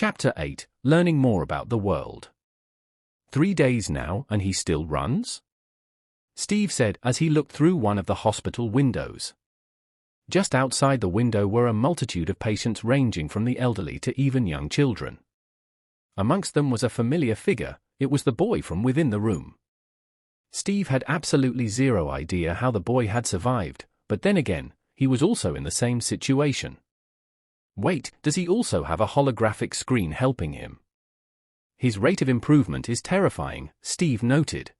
Chapter 8, Learning More About the World. 3 days now, and he still runs? Steve said as he looked through one of the hospital windows. Just outside the window were a multitude of patients ranging from the elderly to even young children. Amongst them was a familiar figure. It was the boy from within the room. Steve had absolutely zero idea how the boy had survived, but then again, he was also in the same situation. Wait, does he also have a holographic screen helping him? His rate of improvement is terrifying, Steve noted.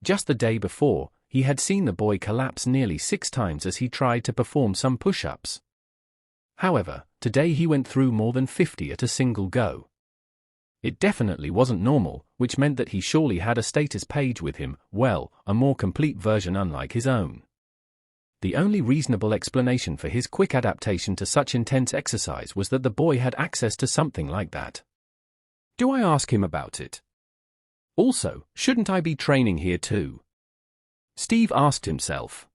Just the day before, he had seen the boy collapse nearly 6 times as he tried to perform some push-ups. However, today he went through more than 50 at a single go. It definitely wasn't normal, which meant that he surely had a status page with him, well, a more complete version unlike his own. The only reasonable explanation for his quick adaptation to such intense exercise was that the boy had access to something like that. Do I ask him about it? Also, shouldn't I be training here too? Steve asked himself.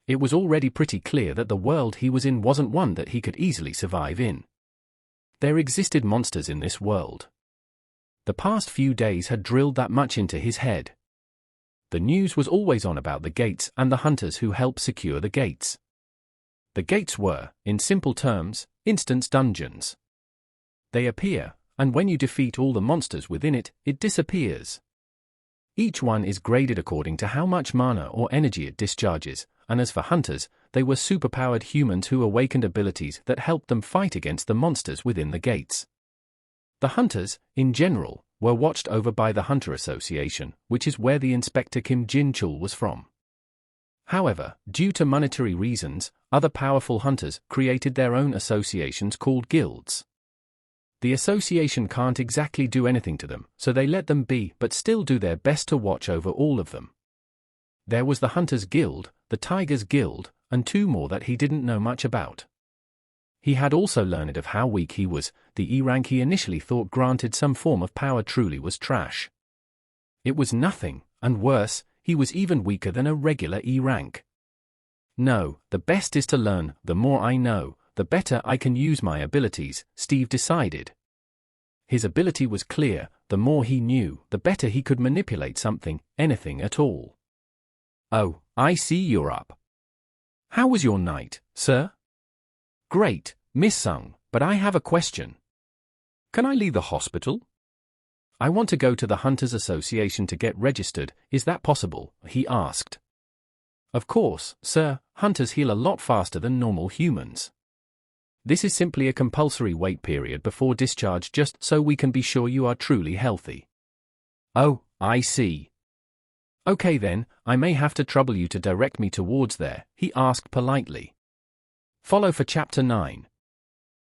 It was already pretty clear that the world he was in wasn't one that he could easily survive in. There existed monsters in this world. The past few days had drilled that much into his head. The news was always on about the gates and the hunters who helped secure the gates. The gates were, in simple terms, instance dungeons. They appear, and when you defeat all the monsters within it, it disappears. Each one is graded according to how much mana or energy it discharges, and as for hunters, they were superpowered humans who awakened abilities that helped them fight against the monsters within the gates. The hunters, in general, were watched over by the Hunter Association, which is where the Inspector Kim Jin-chul was from. However, due to monetary reasons, other powerful hunters created their own associations called guilds. The association can't exactly do anything to them, so they let them be but still do their best to watch over all of them. There was the Hunters Guild, the Tigers Guild, and 2 more that he didn't know much about. He had also learned of how weak he was. The E rank he initially thought granted some form of power truly was trash. It was nothing, and worse, he was even weaker than a regular E rank. No, the best is to learn. The more I know, the better I can use my abilities, Steve decided. His ability was clear. The more he knew, the better he could manipulate something, anything at all. Oh, I see you're up. How was your night, sir? Great, Miss Sung, but I have a question. Can I leave the hospital? I want to go to the Hunters Association to get registered. Is that possible? He asked. Of course, sir. Hunters heal a lot faster than normal humans. This is simply a compulsory wait period before discharge just so we can be sure you are truly healthy. Oh, I see. Okay then, I may have to trouble you to direct me towards there, he asked politely. Follow for Chapter 9.